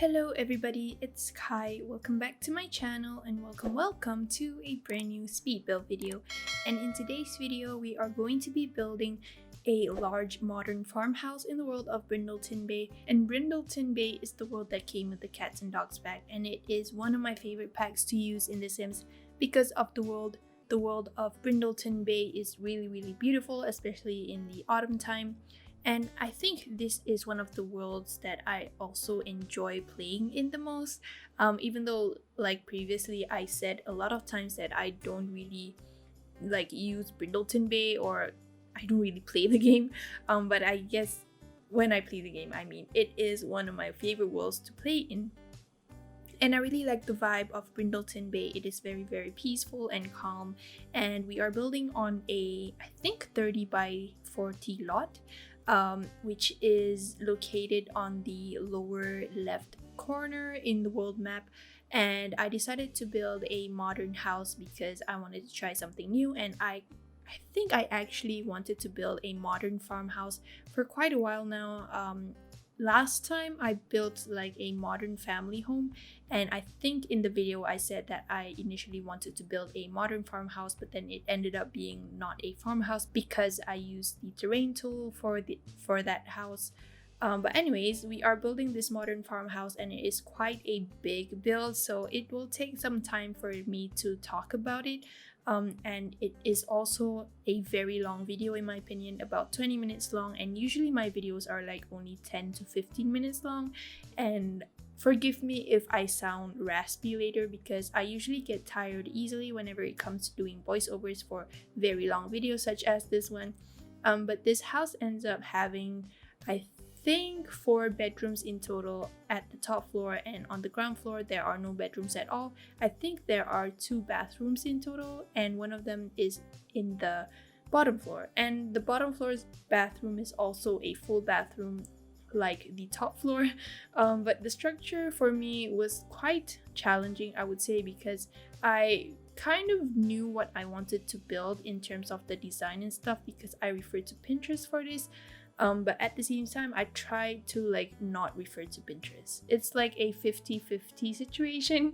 Hello everybody, it's Kai. Welcome back to my channel and welcome to a brand new speed build video. And in today's video, we are going to be building a large modern farmhouse in the world of Brindleton Bay. And Brindleton Bay is the world that came with the cats and dogs pack, and it is one of my favorite packs to use in The Sims because of the world. The world of Brindleton Bay is really beautiful, especially in the autumn time. And I think this is one of the worlds that I also enjoy playing in the most. Even though, like previously, I said a lot of times that I don't really use Brindleton Bay, or I don't really play the game. But I guess when I play the game, I mean, it is one of my favorite worlds to play in. And I really like the vibe of Brindleton Bay. It is very peaceful and calm. And we are building on a, I think, 30 by 40 lot. Which is located on the lower left corner in the world map. And I decided to build a modern house because I wanted to try something new, and I think I actually wanted to build a modern farmhouse for quite a while now. Last time I built like a modern family home, and I think in the video I said that I initially wanted to build a modern farmhouse, but then it ended up being not a farmhouse because I used the terrain tool for that house. But anyways, we are building this modern farmhouse and it is quite a big build, so it will take some time for me to talk about it. And it is also a very long video in my opinion, about 20 minutes long, and usually my videos are like only 10 to 15 minutes long. And forgive me if I sound raspy later because I usually get tired easily whenever it comes to doing voiceovers for very long videos such as this one. But this house ends up having, I think, 4 bedrooms in total at the top floor, and on the ground floor there are no bedrooms at all. I think there are 2 bathrooms in total, and one of them is in the bottom floor, and the bottom floor's bathroom is also a full bathroom like the top floor. But the structure for me was quite challenging, I would say, because I kind of knew what I wanted to build in terms of the design and stuff because I referred to Pinterest for this. But at the same time, I tried to not refer to Pinterest. It's like a 50-50 situation.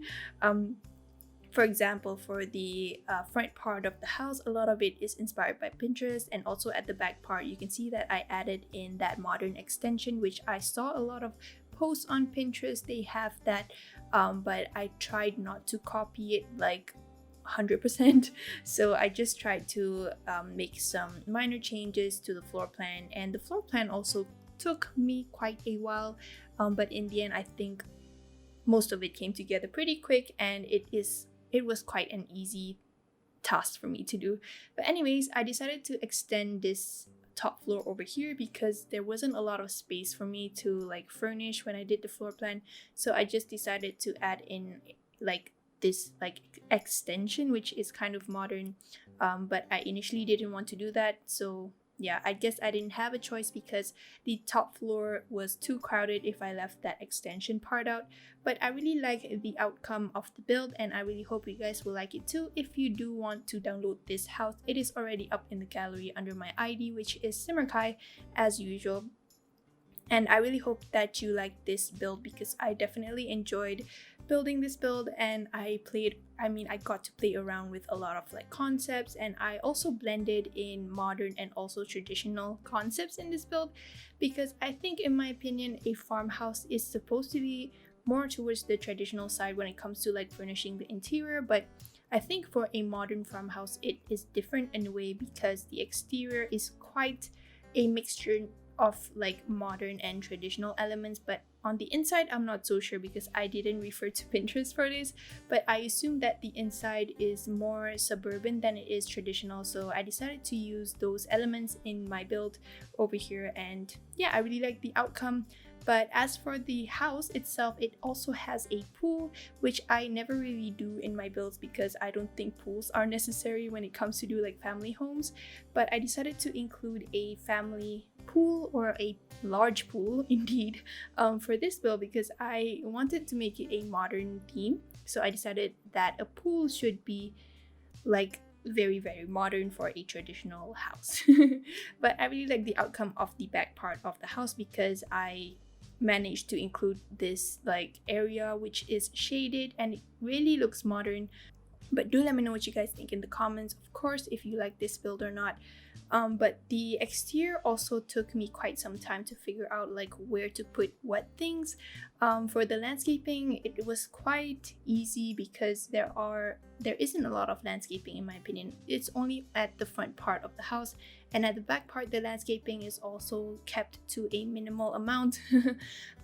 For example, for the front part of the house, a lot of it is inspired by Pinterest, and also at the back part, you can see that I added in that modern extension, which I saw a lot of posts on Pinterest. They have that, but I tried not to copy it 100%. So I just tried to make some minor changes to the floor plan, and the floor plan also took me quite a while, but in the end I think most of it came together pretty quick, and it was quite an easy task for me to do. But anyways, I decided to extend this top floor over here because there wasn't a lot of space for me to furnish when I did the floor plan. So I just decided to add in this extension, which is kind of modern, but I initially didn't want to do that. So yeah, I guess I didn't have a choice because the top floor was too crowded if I left that extension part out. But I really like the outcome of the build, and I really hope you guys will like it too. If you do want to download this house, it is already up in the gallery under my ID, which is simmerkhai as usual. And I really hope that you like this build because I definitely enjoyed building this build, and I got to play around with a lot of concepts, and I also blended in modern and also traditional concepts in this build because I think, in my opinion, a farmhouse is supposed to be more towards the traditional side when it comes to furnishing the interior, but I think for a modern farmhouse it is different in a way because the exterior is quite a mixture of modern and traditional elements, but on the inside I'm not so sure because I didn't refer to Pinterest for this, but I assume that the inside is more suburban than it is traditional, so I decided to use those elements in my build over here. And yeah, I really like the outcome. But as for the house itself, it also has a pool, which I never really do in my builds because I don't think pools are necessary when it comes to do family homes. But I decided to include a family pool, or a large pool indeed, for this build because I wanted to make it a modern theme. So I decided that a pool should be very modern for a traditional house. But I really like the outcome of the back part of the house because I managed to include this like area which is shaded and it really looks modern. But do let me know what you guys think in the comments, of course, if you like this build or not. But the exterior also took me quite some time to figure out like where to put what things. For the landscaping, it was quite easy because there isn't a lot of landscaping in my opinion. It's only at the front part of the house, and at the back part the landscaping is also kept to a minimal amount.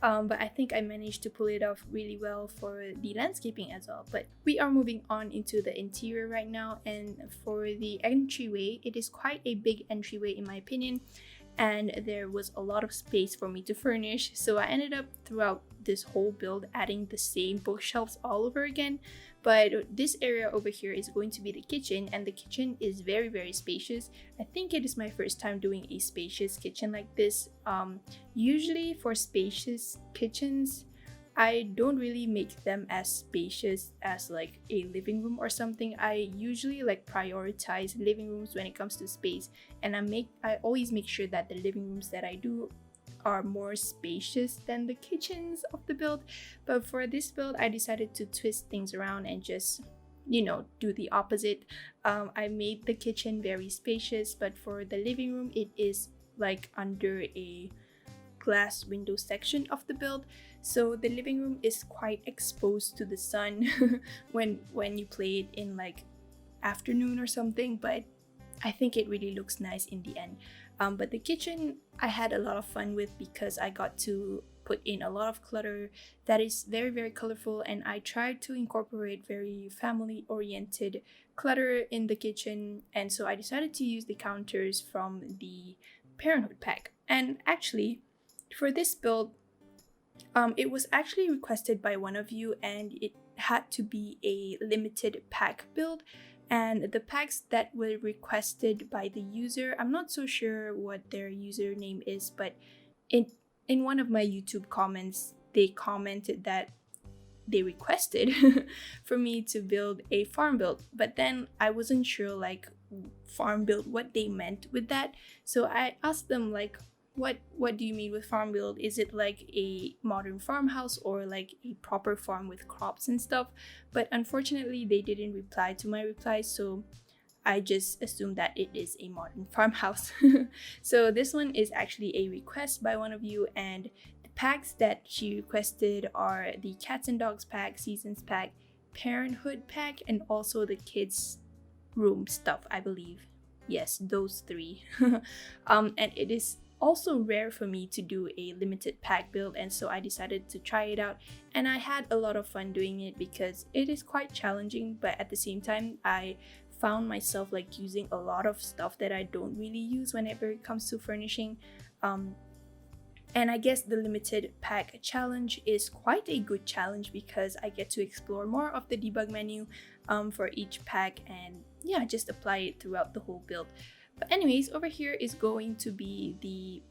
But I think I managed to pull it off really well for the landscaping as well. But we are moving on into the interior right now, and for the entryway, it is quite a big entryway in my opinion, and there was a lot of space for me to furnish, so I ended up throughout this whole build adding the same bookshelves all over again. But this area over here is going to be the kitchen, and the kitchen is very, very spacious. I think it is my first time doing a spacious kitchen like this. Usually for spacious kitchens, I don't really make them as spacious as like a living room or something. I usually like prioritize living rooms when it comes to space, and I always make sure that the living rooms that I do are more spacious than the kitchens of the build. But for this build, I decided to twist things around and just, you know, do the opposite. I made the kitchen very spacious, but for the living room, it is like under a glass window section of the build, so the living room is quite exposed to the sun when you play it in like afternoon or something, but I think it really looks nice in the end. But the kitchen I had a lot of fun with because I got to put in a lot of clutter that is very, very colorful, and I tried to incorporate very family oriented clutter in the kitchen, and so I decided to use the counters from the Parenthood pack. And actually for this build, it was actually requested by one of you, and it had to be a limited pack build. And the packs that were requested by the user, I'm not so sure what their username is, but in one of my YouTube comments, they commented that they requested for me to build a farm build, but then I wasn't sure like farm build what they meant with that. So I asked them like, what do you mean with farm build? Is it like a modern farmhouse or like a proper farm with crops and stuff? But unfortunately they didn't reply to my reply, so I just assumed that it is a modern farmhouse. So this one is actually a request by one of you, and the packs that she requested are the Cats and Dogs pack, Seasons pack, Parenthood pack, and also the kids room stuff, I believe. Yes, those three. And it is also rare for me to do a limited pack build, and so I decided to try it out, and I had a lot of fun doing it because it is quite challenging, but at the same time I found myself like using a lot of stuff that I don't really use whenever it comes to furnishing. And I guess the limited pack challenge is quite a good challenge because I get to explore more of the debug menu for each pack, and yeah, just apply it throughout the whole build. But anyways, over here is going to be the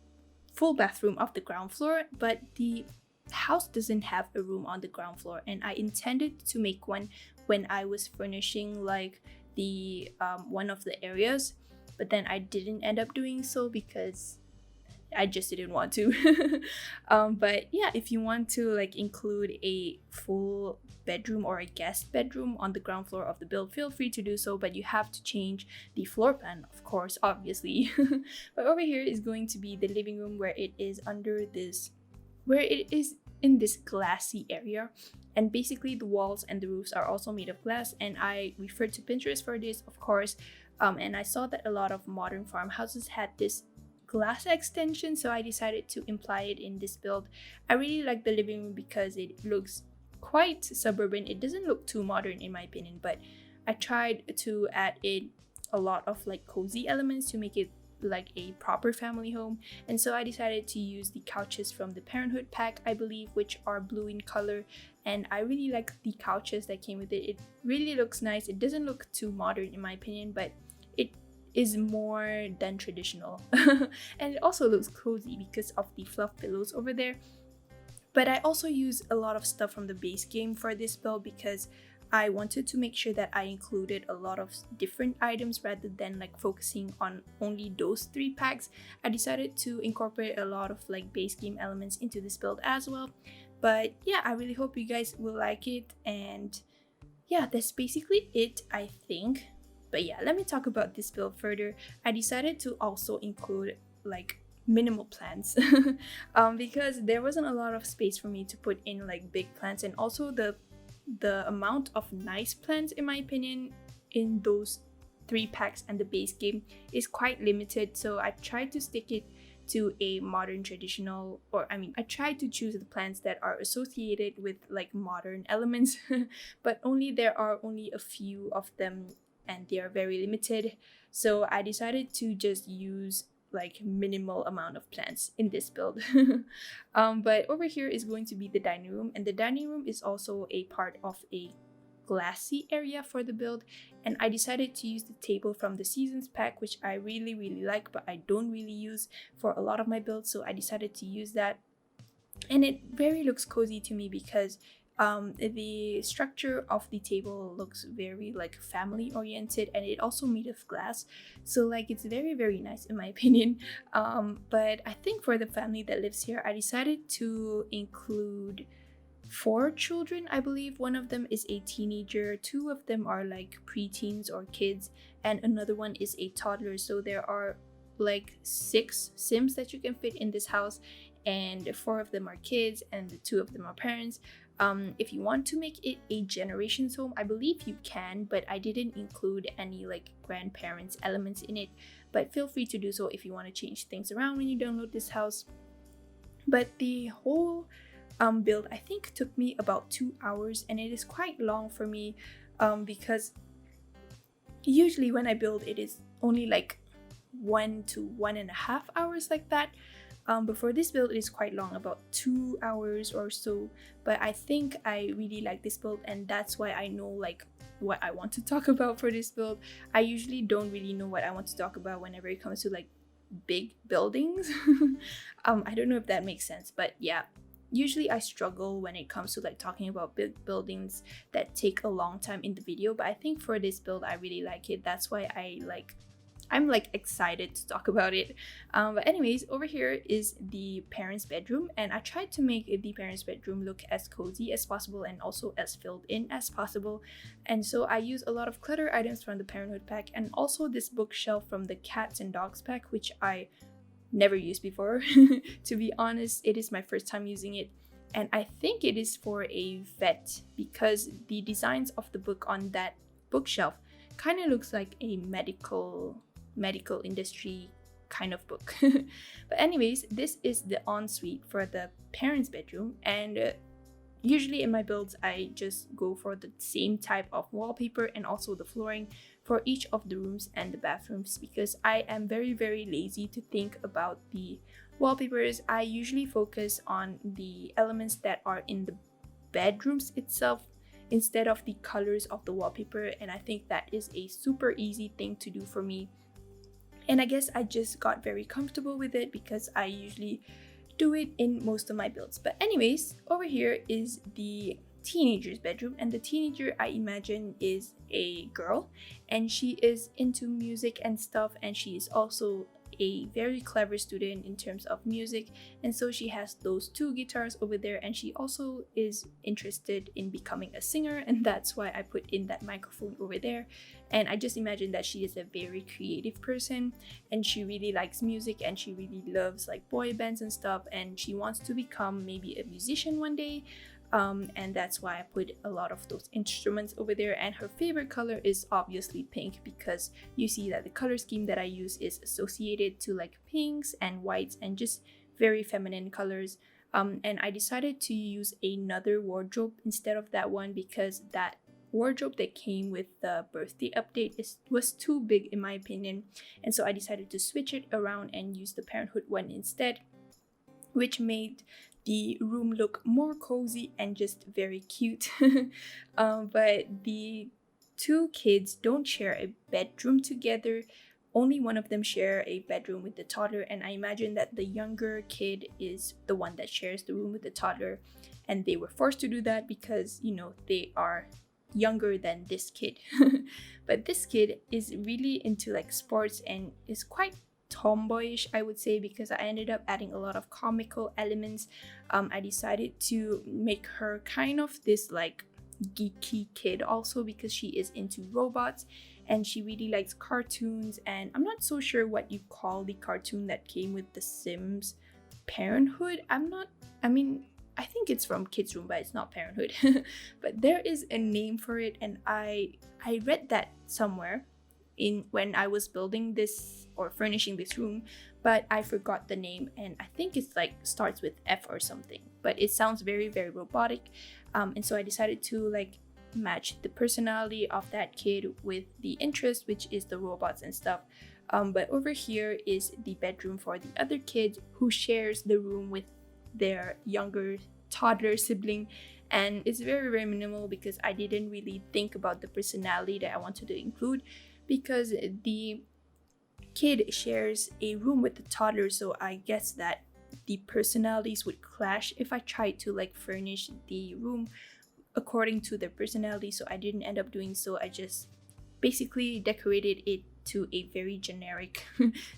full bathroom of the ground floor, but the house doesn't have a room on the ground floor, and I intended to make one when I was furnishing like the one of the areas, but then I didn't end up doing so because I just didn't want to. But yeah, if you want to like include a full bedroom or a guest bedroom on the ground floor of the build, feel free to do so, but you have to change the floor plan, of course, obviously. But over here is going to be the living room, where it is in this glassy area, and basically the walls and the roofs are also made of glass, and I referred to Pinterest for this, of course, and I saw that a lot of modern farmhouses had this glass extension, so I decided to imply it in this build. I really like the living room because it looks quite suburban. It doesn't look too modern in my opinion, but I tried to add in a lot of like cozy elements to make it like a proper family home, and so I decided to use the couches from the Parenthood pack, I believe, which are blue in color, and I really like the couches that came with it. It really looks nice. It doesn't look too modern in my opinion, but it is more than traditional. And it also looks cozy because of the fluff pillows over there. But I also use a lot of stuff from the base game for this build because I wanted to make sure that I included a lot of different items rather than like focusing on only those 3 packs. I decided to incorporate a lot of like base game elements into this build as well. But yeah, I really hope you guys will like it, and yeah, that's basically it, I think. But yeah, let me talk about this build further. I decided to also include like minimal plants because there wasn't a lot of space for me to put in like big plants, and also the amount of nice plants, in my opinion, in those 3 packs and the base game is quite limited. So I tried to stick it to a modern traditional, or I tried to choose the plants that are associated with like modern elements but there are only a few of them and they are very limited. So I decided to just use like minimal amount of plants in this build. But over here is going to be the dining room, and the dining room is also a part of a glassy area for the build, and I decided to use the table from the seasons pack, which I really like but I don't really use for a lot of my builds. So I decided to use that, and it very looks cozy to me because the structure of the table looks very like family oriented, and it also made of glass, so like it's very nice in my opinion. But I think for the family that lives here, I decided to include 4 children. I believe one of them is a teenager, 2 of them are like preteens or kids, and another one is a toddler. So there are like 6 Sims that you can fit in this house, and 4 of them are kids and 2 of them are parents. If you want to make it a generations home, I believe you can, but I didn't include any like grandparents elements in it, but feel free to do so if you want to change things around when you download this house. But the whole build I think took me about 2 hours, and it is quite long for me because usually when I build it is only like 1 to 1.5 hours like that. But for this build it is quite long, about 2 hours or so. But I think I really like this build, and that's why I know like what I want to talk about for this build. I usually don't really know what I want to talk about whenever it comes to like big buildings. I don't know if that makes sense, but yeah, usually I struggle when it comes to like talking about big buildings that take a long time in the video. But I think for this build I really like it. That's why I'm like excited to talk about it. But anyways, over here is the parents' bedroom, and I tried to make the parents' bedroom look as cozy as possible and also as filled in as possible. And so I use a lot of clutter items from the Parenthood pack, and also this bookshelf from the Cats and Dogs pack, which I never used before. To be honest, it is my first time using it, and I think it is for a vet because the designs of the book on that bookshelf kind of looks like a medical industry kind of book. But anyways, this is the ensuite for the parents' bedroom, and usually in my builds I just go for the same type of wallpaper and also the flooring for each of the rooms and the bathrooms because I am very lazy to think about the wallpapers. I usually focus on the elements that are in the bedrooms itself instead of the colors of the wallpaper, and I think that is a super easy thing to do for me. And I guess I just got very comfortable with it because I usually do it in most of my builds. But anyways, over here is the teenager's bedroom, and the teenager I imagine is a girl, and she is into music and stuff, and she is also a very clever student in terms of music, and so she has those 2 guitars over there, and she also is interested in becoming a singer, and that's why I put in that microphone over there. And I just imagine that she is a very creative person, and she really likes music, and she really loves like boy bands and stuff, and she wants to become maybe a musician one day. And that's why I put a lot of those instruments over there. And her favorite color is obviously pink because you see that the color scheme that I use is associated to like pinks and whites and just very feminine colors. And I decided to use another wardrobe instead of that one because that wardrobe that came with the birthday update was too big in my opinion, and so I decided to switch it around and use the Parenthood one instead, which made the room look more cozy and just very cute. But the 2 kids don't share a bedroom together. Only one of them share a bedroom with the toddler, and I imagine that the younger kid is the one that shares the room with the toddler, and they were forced to do that because, you know, they are younger than this kid. But this kid is really into like sports and is quite tomboyish, I would say, because I ended up adding a lot of comical elements. I decided to make her kind of this like geeky kid also, because she is into robots and she really likes cartoons. And I'm not so sure what you call the cartoon that came with the Sims, Parenthood. I think it's from Kids Room, but it's not Parenthood. But there is a name for it, and I read that somewhere in when I was building this or furnishing this room, but I forgot the name, and I think it's like starts with F or something, but it sounds very, very robotic. And so I decided to like match the personality of that kid with the interest, which is the robots and stuff. But over here is the bedroom for the other kid who shares the room with their younger toddler sibling, and it's very, very minimal because I didn't really think about the personality that I wanted to include, because the kid shares a room with the toddler, so I guess that the personalities would clash if I tried to like furnish the room according to their personality. So I didn't end up doing so. I just basically decorated it to a very generic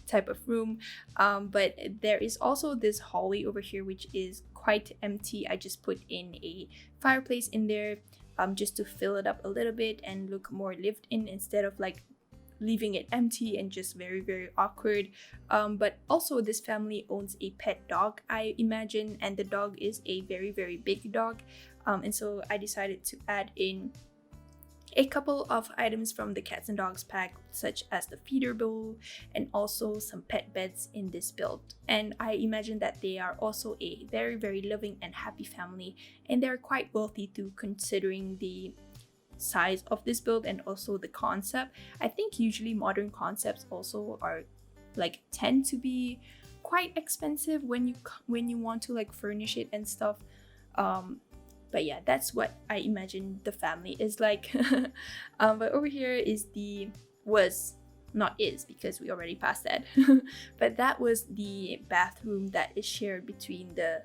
type of room. But there is also this hallway over here which is quite empty. I just put in a fireplace in there just to fill it up a little bit and look more lived in, instead of like leaving it empty and just very, very awkward. But also this family owns a pet dog, I imagine, and the dog is a very, very big dog. And so I decided to add in a couple of items from the cats and dogs pack, such as the feeder bowl and also some pet beds in this build. And I imagine that they are also a very, very loving and happy family, and they're quite wealthy too, considering the size of this build and also the concept. I think usually modern concepts also are like tend to be quite expensive when you want to like furnish it and stuff. But yeah, that's what I imagine the family is like. But over here is because we already passed that. But that was the bathroom that is shared between the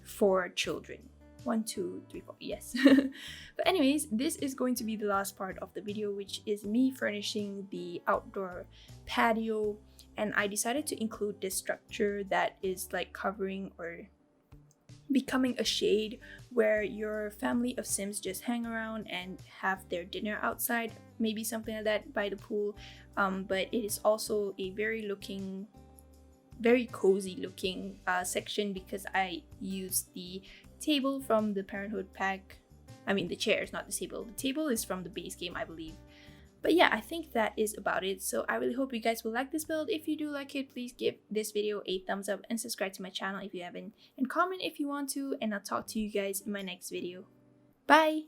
4 children. 1, 2, 3, 4, yes. But anyways, this is going to be the last part of the video, which is me furnishing the outdoor patio. And I decided to include this structure that is like covering or becoming a shade where your family of Sims just hang around and have their dinner outside, maybe something like that by the pool. But it is also a very cozy looking section, because I used the table from the Parenthood pack. I mean the chairs, not the table. The table is from the base game, I believe. But yeah, I think that is about it. So I really hope you guys will like this build. If you do like it, please give this video a thumbs up and subscribe to my channel if you haven't, and comment if you want to, and I'll talk to you guys in my next video. Bye!